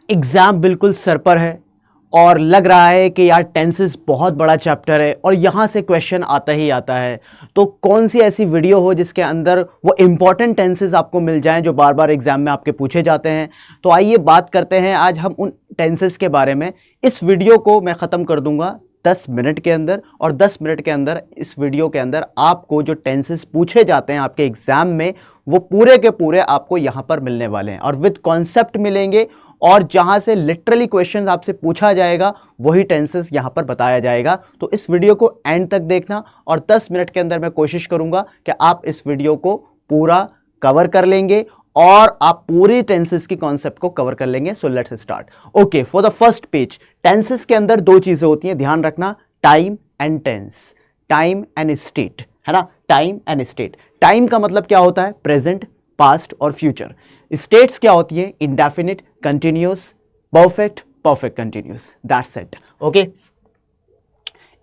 Exam बिल्कुल sir पर है और लग रहा है कि यार टेंसेस बहुत बड़ा चैप्टर है और यहाँ से क्वेश्चन आता ही आता है। तो कौन सी ऐसी वीडियो हो जिसके अंदर वो इंपॉर्टेंट टेंसेस आपको मिल जाएं जो बार बार एग्जाम में आपके पूछे जाते हैं। तो आइए बात करते हैं आज हम उन टेंसेस के बारे में। इस वीडियो को मैं ख़त्म कर दूंगा 10 मिनट के अंदर, और 10 मिनट के अंदर इस वीडियो के अंदर आपको जो टेंसेस पूछे जाते हैं आपके एग्जाम में वो पूरे के पूरे आपको यहाँ पर मिलने वाले हैं और विद कॉन्सेप्ट मिलेंगे, और जहां से लिटरली क्वेश्चन आपसे पूछा जाएगा वही टेंसेस यहां पर बताया जाएगा। तो इस वीडियो को एंड तक देखना और 10 मिनट के अंदर मैं कोशिश करूंगा कि आप इस वीडियो को पूरा कवर कर लेंगे और आप पूरी टेंसेस की कॉन्सेप्ट को कवर कर लेंगे। So let's start. Okay, for the first page, tenses के अंदर दो चीजें होती हैं, ध्यान रखना, time and tense, time and state, है ना। टाइम एंड स्टेट, टाइम का मतलब क्या होता है? प्रेजेंट, पास्ट और फ्यूचर। स्टेट्स क्या होती है? Indefinite, continuous, perfect, perfect continuous, that's it. Okay,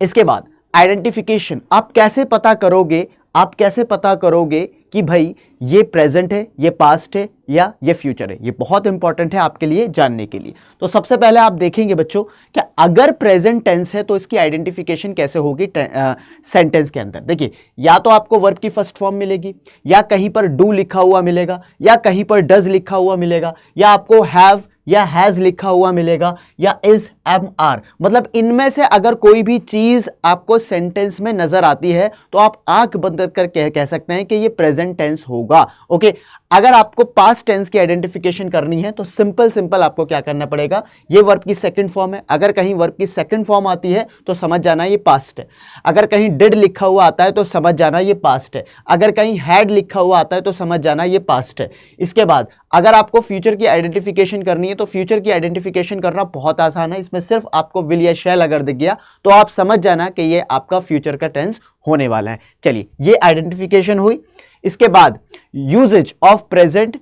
इसके बाद आइडेंटिफिकेशन, आप कैसे पता करोगे, आप कैसे पता करोगे कि भाई ये प्रेजेंट है, ये पास्ट है या ये फ्यूचर है? ये बहुत इंपॉर्टेंट है आपके लिए जानने के लिए। तो सबसे पहले आप देखेंगे बच्चों कि अगर प्रेजेंट टेंस है तो इसकी आइडेंटिफिकेशन कैसे होगी सेंटेंस के अंदर। देखिए, या तो आपको वर्ब की फर्स्ट फॉर्म मिलेगी, या कहीं पर डू लिखा हुआ मिलेगा, या कहीं पर डज लिखा हुआ मिलेगा, या आपको हैव या हैज लिखा हुआ मिलेगा, या इज, एम, आर। मतलब इनमें से अगर कोई भी चीज आपको सेंटेंस में नजर आती है तो आप आंख बंद कर कह सकते हैं कि ये प्रेजेंट टेंस होगा। ओके, अगर आपको पास्ट टेंस की आइडेंटिफिकेशन करनी है तो सिंपल आपको क्या करना पड़ेगा, ये वर्ब की सेकंड फॉर्म है, अगर कहीं वर्ब की सेकंड फॉर्म आती है तो समझ जाना ये पास्ट है। अगर कहीं डिड लिखा हुआ आता है तो समझ जाना ये पास्ट है। अगर कहीं हैड लिखा हुआ आता है तो समझ जाना ये पास्ट है। इसके बाद अगर आपको फ्यूचर की आइडेंटिफिकेशन करनी है तो फ्यूचर की आइडेंटिफिकेशन करना बहुत आसान है। इसमें सिर्फ आपको विल या शैल अगर दिख गया तो आप समझ जाना कि ये आपका फ्यूचर का टेंस होने वाला है। चलिए, ये आइडेंटिफिकेशन हुई। इसके बाद यूजेज ऑफ प्रेजेंट,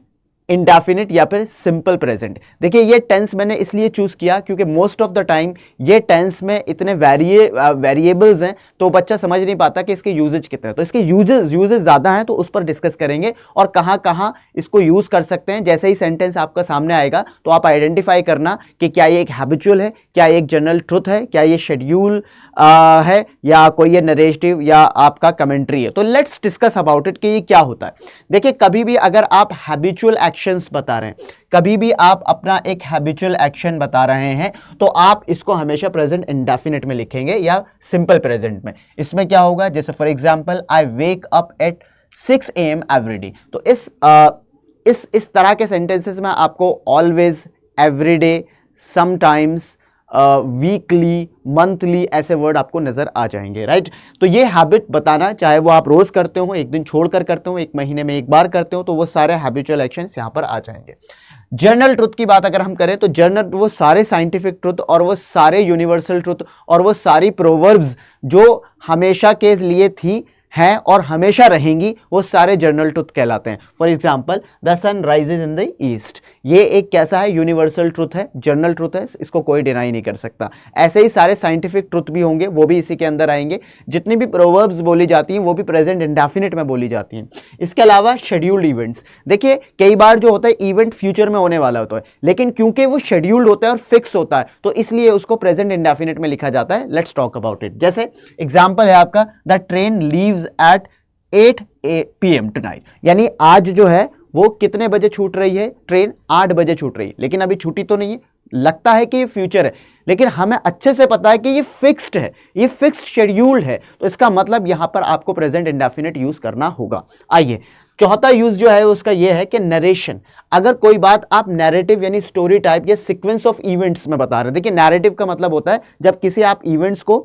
इंडेफिनिट या फिर सिंपल प्रेजेंट। देखिए, ये टेंस मैंने इसलिए चूज किया क्योंकि मोस्ट ऑफ द टाइम ये टेंस में इतने वेरिएबल्स हैं तो बच्चा समझ नहीं पाता कि इसके यूजेज कितने हैं। तो इसके यूजेज ज्यादा हैं तो उस पर डिस्कस करेंगे और कहाँ कहाँ इसको यूज कर सकते हैं। जैसे ही सेंटेंस आपका सामने आएगा तो आप आइडेंटिफाई करना कि क्या ये एक हैबिचुअल है, क्या ये एक जनरल ट्रुथ है, क्या ये शेड्यूल है, या कोई ये नरेटिव या आपका कमेंट्री है। तो लेट्स डिस्कस अबाउट इट कि ये क्या होता है। देखिए, कभी भी अगर आप हैबिचुअल एक्शंस बता रहे हैं, कभी भी आप अपना एक हैबिचुअल एक्शन बता रहे हैं तो आप इसको हमेशा प्रेजेंट इंडेफिनिट में लिखेंगे या सिंपल प्रेजेंट में। इसमें क्या होगा, जैसे for example I wake up at 6 AM every day. तो इस तरह के सेंटेंसेस में आपको always, everyday, sometimes, weekly, monthly ऐसे वर्ड आपको नजर आ जाएंगे, राइट। तो ये हैबिट बताना, चाहे वो आप रोज करते हो, एक दिन छोड़कर करते हो, एक महीने में एक बार करते हो, तो वो सारे हैबिचुअल एक्शंस यहां पर आ जाएंगे। जर्नल ट्रुथ की बात अगर हम करें तो जर्नल वो सारे साइंटिफिक ट्रुथ और वो सारे यूनिवर्सल ट्रुथ और वो सारी प्रोवर्ब्स जो हमेशा के लिए थी, हैं और हमेशा रहेंगी, वो सारे जर्नल ट्रुथ कहलाते हैं। For example, the sun rises in the east, ये एक कैसा है? यूनिवर्सल ट्रुथ है, जर्नल ट्रुथ है, इसको कोई डिनाई नहीं कर सकता। ऐसे ही सारे साइंटिफिक ट्रुथ भी होंगे, वो भी इसी के अंदर आएंगे। जितनी भी प्रोवर्ब्स बोली जाती हैं वो भी प्रेजेंट इंडेफिनिट में बोली जाती हैं। इसके अलावा शेड्यूल्ड इवेंट्स, देखिए कई बार जो होता है इवेंट फ्यूचर में होने वाला होता है, लेकिन क्योंकि वो शेड्यूल्ड होता है और फिक्स होता है तो इसलिए उसको प्रेजेंट इंडेफिनिट में लिखा जाता है। Let's talk about it. जैसे एग्जाम्पल है आपका, the train leaves eight 8 PM tonight, यानी आज जो है वो कितने बजे छूट रही है? ट्रेन 8 बजे छूट रही है, लेकिन अभी छूटी तो नहीं है। लगता है कि ये फ्यूचर है, लेकिन हमें अच्छे से पता है कि ये फिक्स्ड है, ये फिक्स्ड शेड्यूल्ड है। तो इसका मतलब यहां पर आपको प्रेजेंट इंडेफिनिट यूज करना होगा। आइए, चौथा यूज जो है उसका ये है कि नरेशन। अगर कोई बात आप नैरेटिव यानी स्टोरी टाइप या सीक्वेंस ऑफ इवेंट्स में बता रहे हैं। देखिए, नैरेटिव का मतलब होता है जब किसी आप इवेंट्स को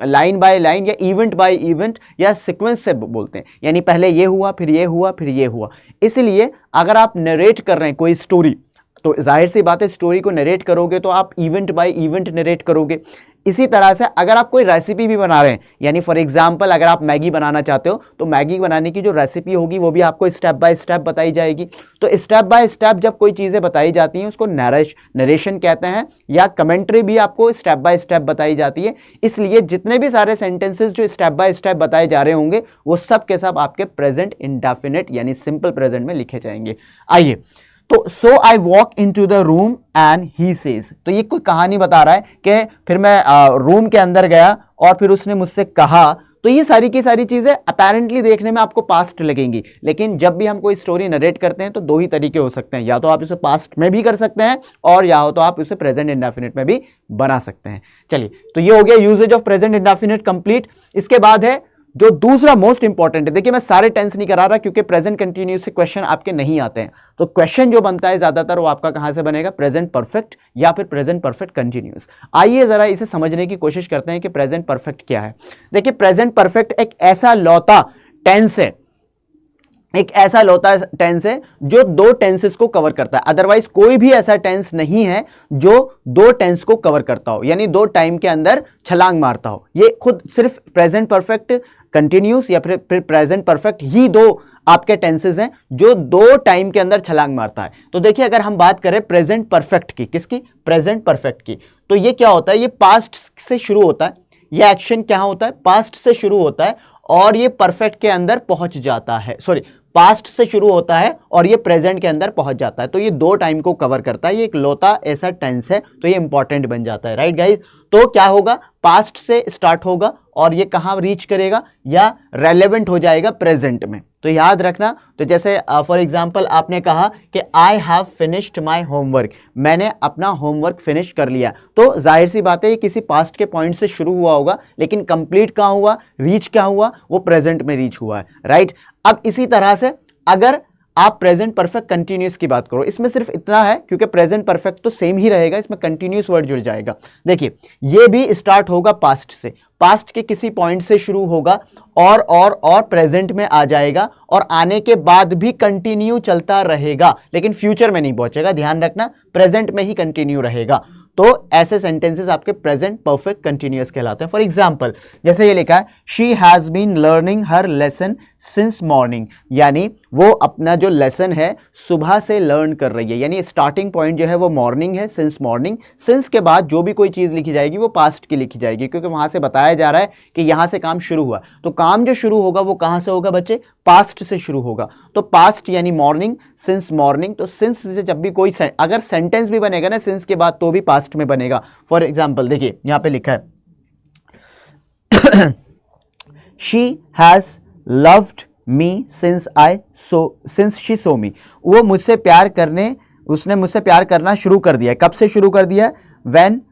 लाइन बाय लाइन या इवेंट बाय इवेंट या सीक्वेंस से बोलते हैं, यानी पहले ये हुआ, फिर ये हुआ, फिर ये हुआ। इसलिए अगर आप नरेट कर रहे हैं कोई स्टोरी तो जाहिर सी बात है स्टोरी को नरेट करोगे तो आप इवेंट बाय इवेंट नरेट करोगे। इसी तरह से अगर आप कोई रेसिपी भी बना रहे हैं, यानी फॉर एग्जांपल अगर आप मैगी बनाना चाहते हो तो मैगी बनाने की जो रेसिपी होगी वो भी आपको स्टेप बाय स्टेप बताई जाएगी। तो स्टेप बाय स्टेप जब कोई चीज़ें बताई जाती हैं उसको नरेशन कहते हैं, या कमेंट्री भी आपको स्टेप बाय स्टेप बताई जाती है। इसलिए जितने भी सारे सेंटेंसेस जो स्टेप बाय स्टेप बताए जा रहे होंगे वो सब के सब आपके प्रेजेंट इंडेफिनिट यानी सिंपल प्रेजेंट में लिखे जाएंगे। आइए, तो so I walk into the room and he says, तो ये कोई कहानी बता रहा है कि फिर मैं रूम के अंदर गया और फिर उसने मुझसे कहा। तो ये सारी की सारी चीजें अपेरेंटली देखने में आपको पास्ट लगेंगी, लेकिन जब भी हम कोई स्टोरी नरेट करते हैं तो दो ही तरीके हो सकते हैं, या तो आप इसे पास्ट में भी कर सकते हैं और या हो तो आप इसे प्रेजेंट इंडेफिनिट में भी बना सकते हैं। चलिए, तो ये हो गया uses of present indefinite complete. इसके बाद है जो दूसरा मोस्ट इंपॉर्टेंट है, देखिए मैं सारे टेंस नहीं करा रहा क्योंकि प्रेजेंट कंटिन्यूस से क्वेश्चन आपके नहीं आते हैं, तो क्वेश्चन जो बनता है ज्यादातर वो आपका कहां से बनेगा, प्रेजेंट परफेक्ट या फिर प्रेजेंट परफेक्ट कंटिन्यूस। आइए जरा इसे समझने की कोशिश करते हैं कि प्रेजेंट परफेक्ट क्या है। देखिए प्रेजेंट परफेक्ट एक ऐसा लौता टेंस है, एक ऐसा लौता टेंस है जो दो टेंसेस को कवर करता है। अदरवाइज कोई भी ऐसा टेंस नहीं है जो दो टेंस को कवर करता हो, यानी दो टाइम के अंदर छलांग मारता हो। ये खुद सिर्फ प्रेजेंट परफेक्ट कंटिन्यूस या फिर प्रेजेंट परफेक्ट ही दो आपके टेंसेस हैं जो दो टाइम के अंदर छलांग मारता है। तो देखिए अगर हम बात करें प्रेजेंट परफेक्ट की, किसकी, प्रेजेंट परफेक्ट की, तो ये क्या होता है, ये पास्ट से शुरू होता है, ये एक्शन क्या होता है, पास्ट से शुरू होता है और ये परफेक्ट के अंदर पहुंच जाता है, सॉरी पास्ट से शुरू होता है और ये प्रेजेंट के अंदर पहुंच जाता है। तो ये दो टाइम को कवर करता है, ये एक लौता ऐसा टेंस है, तो ये इंपॉर्टेंट बन जाता है, राइट गाइस। तो क्या होगा, पास्ट से स्टार्ट होगा और ये कहां रीच करेगा, या रेलेवेंट हो जाएगा प्रेजेंट में। तो याद रखना, तो जैसे फॉर एग्जांपल आपने कहा कि I have finished my homework, मैंने अपना होमवर्क फिनिश कर लिया, तो जाहिर सी बात है ये किसी पास्ट के पॉइंट से शुरू हुआ होगा, लेकिन कंप्लीट कहां हुआ, रीच क्या हुआ, वो प्रेजेंट में रीच हुआ है, राइट। अब इसी तरह से अगर आप प्रेजेंट परफेक्ट कंटिन्यूस की बात करो, इसमें सिर्फ इतना है क्योंकि प्रेजेंट परफेक्ट तो सेम ही रहेगा, इसमें कंटिन्यूस वर्ड जुड़ जाएगा। देखिए ये भी स्टार्ट होगा पास्ट से, पास्ट के किसी पॉइंट से शुरू होगा और प्रेजेंट में आ जाएगा और आने के बाद भी कंटिन्यू चलता रहेगा, लेकिन फ्यूचर में नहीं पहुंचेगा, ध्यान रखना, प्रेजेंट में ही कंटिन्यू रहेगा। तो ऐसे सेंटेंसेस आपके प्रेजेंट परफेक्ट कंटिन्यूअस कहलाते हैं। फॉर एग्जांपल जैसे ये लिखा है, she has been learning her lesson since morning, यानी वो अपना जो लेसन है सुबह से लर्न कर रही है, यानी स्टार्टिंग पॉइंट जो है वो मॉर्निंग है, सिंस मॉर्निंग। सिंस के बाद जो भी कोई चीज लिखी जाएगी वो पास्ट की लिखी जाएगी, क्योंकि वहां से बताया जा रहा है कि यहां से काम शुरू हुआ। तो काम जो शुरू होगा वो कहां से होगा बच्चे, पास्ट से शुरू होगा। तो पास्ट यानी मॉर्निंग, सिंस मॉर्निंग। तो सिंस से जब भी कोई अगर सेंटेंस भी बनेगा ना सिंस के बाद, तो भी पास्ट में बनेगा। फॉर एग्जाम्पल देखिए यहां पे लिखा है, she has loved me since she saw me, वो मुझसे प्यार करने, उसने मुझसे प्यार करना शुरू कर दिया। कब से शुरू कर दिया, व्हेन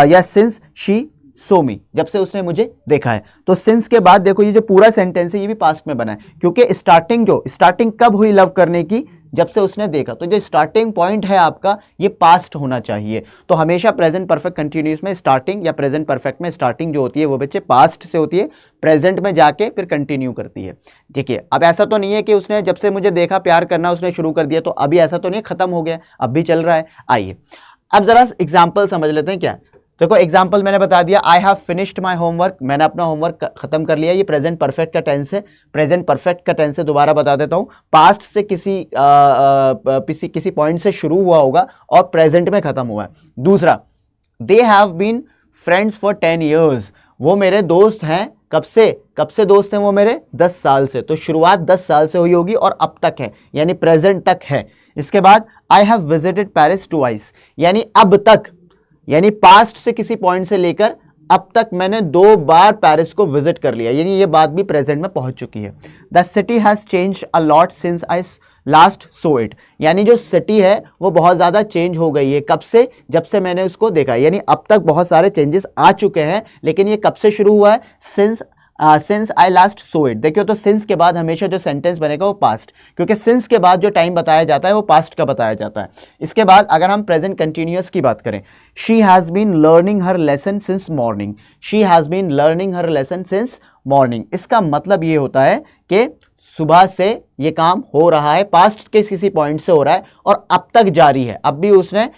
या सिंस शी सो मी, जब से उसने मुझे देखा है। तो सिंस के बाद देखो ये जो पूरा सेंटेंस है ये भी पास्ट में बना है, क्योंकि स्टार्टिंग कब हुई लव करने की, जब से उसने देखा। तो जो स्टार्टिंग पॉइंट है आपका ये पास्ट होना चाहिए। तो हमेशा प्रेजेंट परफेक्ट कंटिन्यूअस में स्टार्टिंग या प्रेजेंट परफेक्ट में स्टार्टिंग जो होती है वो बच्चे पास्ट से होती है, प्रेजेंट में जाके फिर कंटिन्यू करती है। ठीक है, अब ऐसा तो नहीं है कि उसने जब से मुझे देखा प्यार करना उसने शुरू कर दिया, तो अभी ऐसा तो नहीं खत्म हो गया, अब भी चल रहा है। आइए अब जरा एग्जाम्पल समझ लेते हैं। क्या देखो एग्जाम्पल मैंने बता दिया, I have finished my homework, मैंने अपना होमवर्क खत्म कर लिया। ये प्रेजेंट परफेक्ट का टेंस है। प्रेजेंट परफेक्ट का टेंस है, दोबारा बता देता हूँ, पास्ट से किसी पॉइंट से शुरू हुआ होगा और प्रेजेंट में खत्म हुआ है। दूसरा, they have been friends for 10 years, वो मेरे दोस्त हैं। कब से दोस्त हैं वो मेरे, 10 साल से। तो शुरुआत 10 साल से हुई होगी और अब तक है, यानी प्रेजेंट तक है। इसके बाद I have visited Paris twice, यानी अब तक, यानी पास्ट से किसी पॉइंट से लेकर अब तक मैंने 2 बार पेरिस को विजिट कर लिया, यानी ये बात भी प्रेजेंट में पहुंच चुकी है। The city has changed a lot since I last so it, यानी जो सिटी है वो बहुत ज़्यादा चेंज हो गई है। कब से, जब से मैंने उसको देखा, यानी अब तक बहुत सारे चेंजेस आ चुके हैं, लेकिन ये कब से शुरू हुआ है, since I last so it. देखियो तो सिंस के बाद हमेशा जो सेंटेंस बनेगा वो पास्ट, क्योंकि सिंस के बाद जो टाइम बताया जाता है वो पास्ट का बताया जाता है। इसके बाद अगर हम प्रेजेंट कंटिन्यूअस की बात करें, she has been learning her lesson since morning, she has been learning her lesson since morning. इसका मतलब ये होता है कि सुबह से ये काम हो रहा है, पास्ट के किसी पॉइंट से हो रहा है और अब तक जारी है, अब भी उसने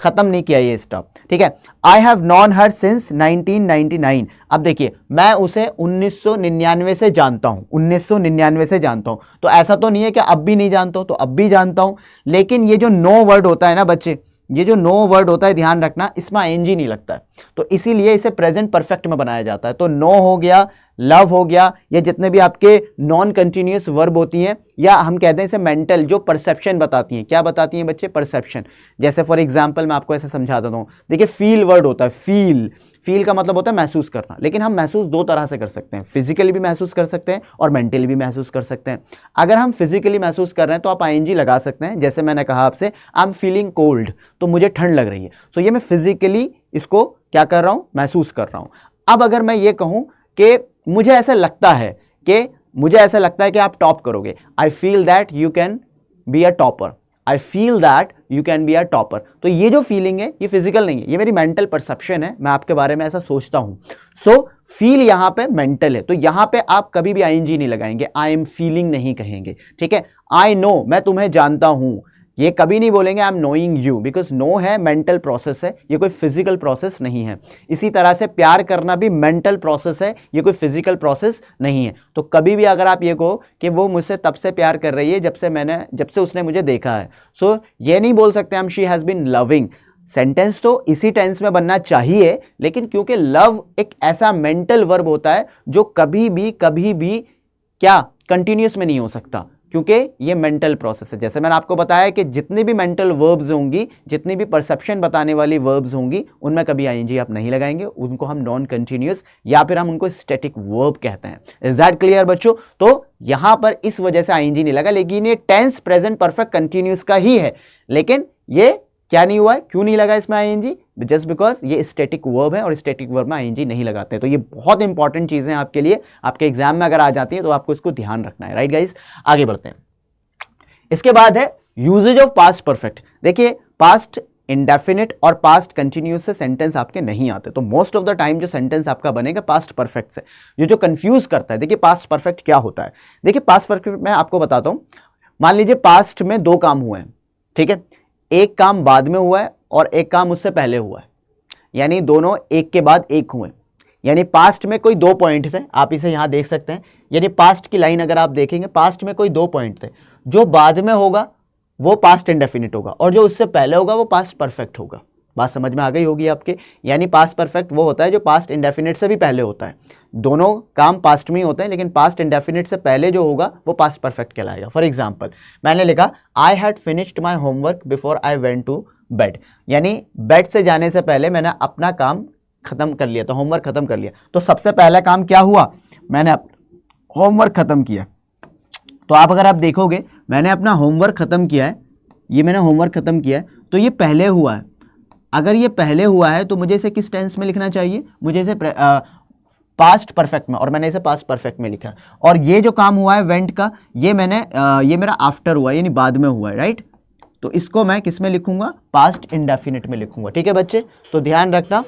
खत्म नहीं किया ये स्टॉप। ठीक है, I have non her since 1999। अब देखिए मैं उसे 1999 से जानता हूं, 1999 से जानता हूं। तो ऐसा तो नहीं है कि अब भी नहीं जानता हूं, तो अब भी जानता हूं। लेकिन ये जो नो वर्ड होता है ना बच्चे, ये जो नो वर्ड होता है ध्यान रखना, इसमें आईएनजी नहीं लगता है, तो इसीलिए इसे प्रेजेंट परफेक्ट में बनाया जाता है। तो नो हो गया, लव हो गया, या जितने भी आपके नॉन कंटिन्यूअस वर्ब होती हैं, या हम कहते हैं इसे मेंटल, जो परसेप्शन बताती हैं। क्या बताती हैं बच्चे? परसेप्शन। जैसे फॉर एग्जांपल मैं आपको ऐसे समझा देता हूँ, देखिए फील वर्ड होता है, फील का मतलब होता है महसूस करना, लेकिन हम महसूस दो तरह से कर सकते हैं, फिजिकली भी महसूस कर सकते हैं और मेंटली भी महसूस कर सकते हैं। अगर हम फिजिकली महसूस कर रहे हैं तो आप आईएनजी लगा सकते हैं, जैसे मैंने कहा आपसे आई एम फीलिंग कोल्ड, तो मुझे ठंड लग रही है, तो ये मैं फिजिकली इसको क्या कर रहा हूं? महसूस कर रहा हूं। अब अगर मैं ये कहूं कि मुझे ऐसा लगता है कि आप टॉप करोगे, I feel that you can be a topper, I feel that you can be a topper, तो ये जो फीलिंग है ये फिजिकल नहीं है, ये मेरी मेंटल परसेप्शन है, मैं आपके बारे में ऐसा सोचता हूं। सो फील यहां पे मेंटल है, तो यहां पे आप कभी भी आईएनजी नहीं लगाएंगे, आई एम फीलिंग नहीं कहेंगे, ठीक है। आई नो, मैं तुम्हें जानता हूं, ये कभी नहीं बोलेंगे I am knowing you, because know है, मेंटल प्रोसेस है, ये कोई फिजिकल प्रोसेस नहीं है। इसी तरह से प्यार करना भी मेंटल प्रोसेस है, ये कोई फिजिकल प्रोसेस नहीं है। तो कभी भी अगर आप ये कहो कि वो मुझसे तब से प्यार कर रही है जब से उसने मुझे देखा है, सो ये नहीं बोल सकते हम she has been loving. Sentence तो इसी टेंस में बनना चाहिए, लेकिन क्योंकि लव एक ऐसा मेंटल वर्ब होता है जो कभी भी क्या कंटिन्यूअस में नहीं हो सकता, क्योंकि ये मेंटल प्रोसेस है। जैसे मैंने आपको बताया कि जितनी भी मेंटल वर्ब्स होंगी, जितनी भी परसेप्शन बताने वाली वर्ब्स होंगी, उनमें कभी आईएनजी आप नहीं लगाएंगे, उनको हम नॉन कंटिन्यूअस या फिर हम उनको स्टैटिक वर्ब कहते हैं। इज दैट क्लियर बच्चों? तो यहां पर इस वजह से आईएनजी नहीं लगा, लेकिन ये टेंस प्रेजेंट परफेक्ट कंटिन्यूअस का ही है, लेकिन ये क्या नहीं हुआ है, क्यों नहीं लगा इसमें आईएनजी? जस्ट बिकॉज ये स्टैटिक वर्ब है और स्टैटिक वर्ब में आईएनजी नहीं लगाते हैं। तो ये बहुत इंपॉर्टेंट चीजें आपके लिए, आपके एग्जाम में अगर आ जाती है तो आपको इसको ध्यान रखना है, राइट गाइस। आगे बढ़ते हैं। इसके बाद है यूजेज ऑफ पास्ट परफेक्ट। देखिए पास्ट इंडेफिनिट और पास्ट कंटिन्यूअस से सेंटेंस आपके नहीं आते, तो मोस्ट ऑफ द टाइम जो सेंटेंस आपका बनेगा पास्ट परफेक्ट से। ये जो कंफ्यूज करता है, देखिए पास्ट परफेक्ट क्या होता है। देखिए पास्ट परफेक्ट मैं आपको बताता हूं, मान लीजिए पास्ट में दो काम हुए हैं, ठीक है, एक काम बाद में हुआ है और एक काम उससे पहले हुआ है, यानी दोनों एक के बाद एक हुए, यानी पास्ट में कोई दो पॉइंट थे, आप इसे यहां देख सकते हैं, यानी पास्ट की लाइन अगर आप देखेंगे, पास्ट में कोई दो पॉइंट थे, जो बाद में होगा वो पास्ट इंडेफिनिट होगा और जो उससे पहले होगा वो पास्ट परफेक्ट होगा। बात समझ में आ गई होगी आपके? यानी पास्ट परफेक्ट वो होता है जो पास्ट इंडेफिनिट से भी पहले होता है। दोनों काम पास्ट में ही होते हैं, लेकिन पास्ट इंडेफिनिट से पहले जो होगा वो पास्ट परफेक्ट कहलाएगा। फॉर एग्जाम्पल मैंने लिखा I had finished my homework before I went to bed, यानी बेड से जाने से पहले मैंने अपना काम खत्म कर लिया, तो होमवर्क खत्म कर लिया। तो सबसे पहला काम क्या हुआ? मैंने होमवर्क खत्म किया। तो अगर आप देखोगे मैंने अपना होमवर्क खत्म किया है, ये मैंने होमवर्क खत्म किया है, तो ये पहले हुआ है। अगर ये पहले हुआ है तो मुझे इसे किस टेंस में लिखना चाहिए? मुझे इसे पास्ट परफेक्ट में, और मैंने इसे पास्ट परफेक्ट में लिखा। और ये जो काम हुआ है वेंट का, ये मेरा आफ्टर हुआ है, यानी बाद में हुआ है, राइट। तो इसको मैं किस में लिखूंगा? पास्ट इंडेफिनिट में लिखूंगा, ठीक है बच्चे, तो ध्यान रखना।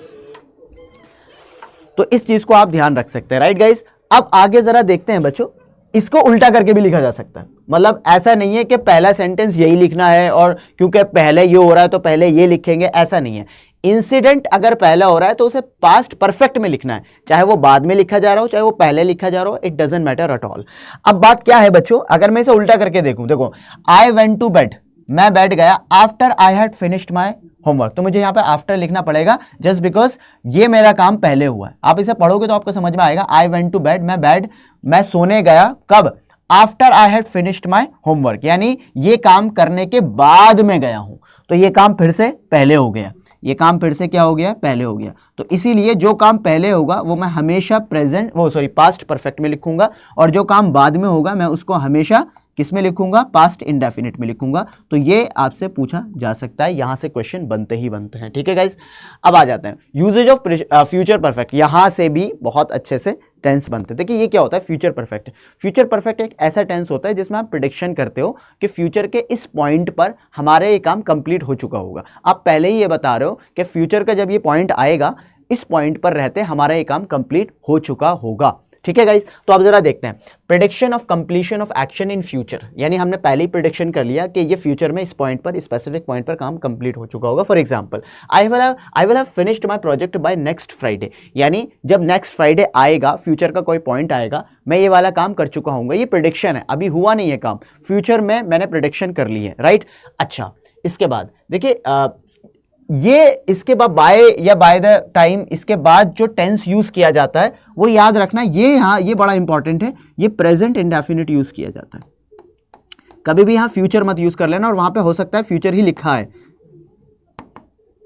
तो इस चीज को आप ध्यान रख सकते हैं, राइट गाइस। अब आगे जरा देखते हैं बच्चों, इसको उल्टा करके भी लिखा जा सकता है। मतलब ऐसा नहीं है कि पहला सेंटेंस यही लिखना है और क्योंकि पहले ये हो रहा है तो पहले ये लिखेंगे, ऐसा नहीं है। इंसिडेंट अगर पहला हो रहा है तो उसे पास्ट परफेक्ट में लिखना है, चाहे वो बाद में लिखा जा रहा हो चाहे वो पहले लिखा जा रहा हो, it doesn't matter at all. अब बात क्या है बच्चों, अगर मैं इसे उल्टा करके देखूं, देखो आई वेंट टू बेड, मैं बैठ गया after I had finished my homework, तो मुझे यहां पे आफ्टर लिखना पड़ेगा जस्ट बिकॉज ये मेरा काम पहले हुआ है। आप इसे पढ़ोगे तो आपको समझ में आएगा। आई वेंट टू बेड, मैं सोने गया, कब? After I had finished my homework, यानी ये काम करने के बाद में गया हूं, तो ये काम फिर से पहले हो गया, ये काम फिर से क्या हो गया? पहले हो गया। तो इसीलिए जो काम पहले होगा वो मैं हमेशा पास्ट परफेक्ट में लिखूंगा, और जो काम बाद में होगा मैं उसको हमेशा किस में लिखूंगा? पास्ट इंडेफिनिट में लिखूंगा। तो ये आपसे पूछा जा सकता है, यहां से क्वेश्चन बनते ही बनते हैं, ठीक है गाइस। अब आ जाते हैं यूजेज ऑफ फ्यूचर परफेक्ट, यहां से भी बहुत अच्छे से टेंस बनते हैं। देखिए ये क्या होता है फ्यूचर परफेक्ट? फ्यूचर परफेक्ट एक ऐसा टेंस होता है जिसमें आप प्रिडिक्शन करते हो कि फ्यूचर के इस पॉइंट पर हमारा ये काम कंप्लीट हो चुका होगा। आप पहले ही ये बता रहे हो कि फ्यूचर का जब ये पॉइंट आएगा, इस पॉइंट पर रहते हमारा ये काम कंप्लीट हो चुका होगा, ठीक है गाइस। तो अब जरा देखते हैं prediction of completion of action in future, यानी हमने पहले ही प्रिडिक्शन कर लिया कि ये फ्यूचर में इस पॉइंट पर, स्पेसिफिक पॉइंट पर काम कंप्लीट हो चुका होगा। For example I will have finished my project by next Friday, यानी जब नेक्स्ट फ्राइडे आएगा, फ्यूचर का कोई पॉइंट आएगा, मैं ये वाला काम कर चुका हूंगा। ये प्रिडिक्शन है, अभी हुआ नहीं है काम, फ्यूचर में मैंने प्रिडिक्शन कर ली है, राइट। अच्छा, इसके बाद देखिए ये इसके बाद बाय या बाय द टाइम, इसके बाद जो टेंस यूज किया जाता है वो याद रखना, ये यहां ये बड़ा इंपॉर्टेंट है, ये प्रेजेंट इंडेफिनिट यूज किया जाता है। कभी भी यहां फ्यूचर मत यूज कर लेना, और वहां पे हो सकता है फ्यूचर ही लिखा है,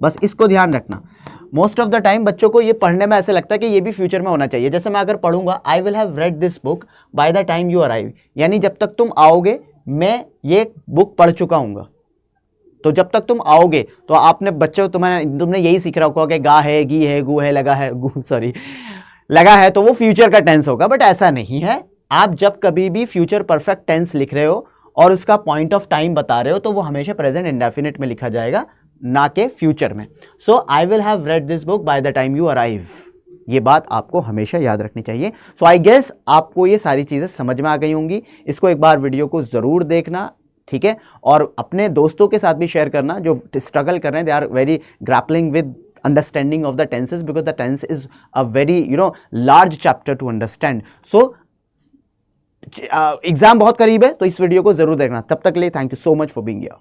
बस इसको ध्यान रखना। मोस्ट ऑफ द टाइम बच्चों को ये पढ़ने में ऐसे लगता है कि ये भी फ्यूचर में होना चाहिए। जैसे मैं अगर पढ़ूंगा आई will have read this book by the time you arrive, यानी जब तक तुम आओगे मैं ये बुक पढ़ चुका हूंगा। तो जब तक तुम आओगे, तो आपने बच्चों तुमने यही सीख रखा होगा कि गा है, गी है, गु है, लगा है, गु सॉरी लगा है, तो वो फ्यूचर का टेंस होगा। बट ऐसा नहीं है, आप जब कभी भी फ्यूचर परफेक्ट टेंस लिख रहे हो और उसका पॉइंट ऑफ टाइम बता रहे हो, तो वो हमेशा प्रेजेंट इंडेफिनिट में लिखा जाएगा, ना कि फ्यूचर में। So I will have read this book by the time you arrive, ये बात आपको हमेशा याद रखनी चाहिए। सो आई गेस आपको ये सारी चीजें समझ में आ गई होंगी। इसको एक बार वीडियो को जरूर देखना, ठीक है, और अपने दोस्तों के साथ भी शेयर करना जो स्ट्रगल कर रहे हैं, they are very grappling with understanding of the tenses, because the tense is a very large chapter to understand. So exam बहुत करीब है, तो इस वीडियो को जरूर देखना। तब तक के लिए thank you so much for being here.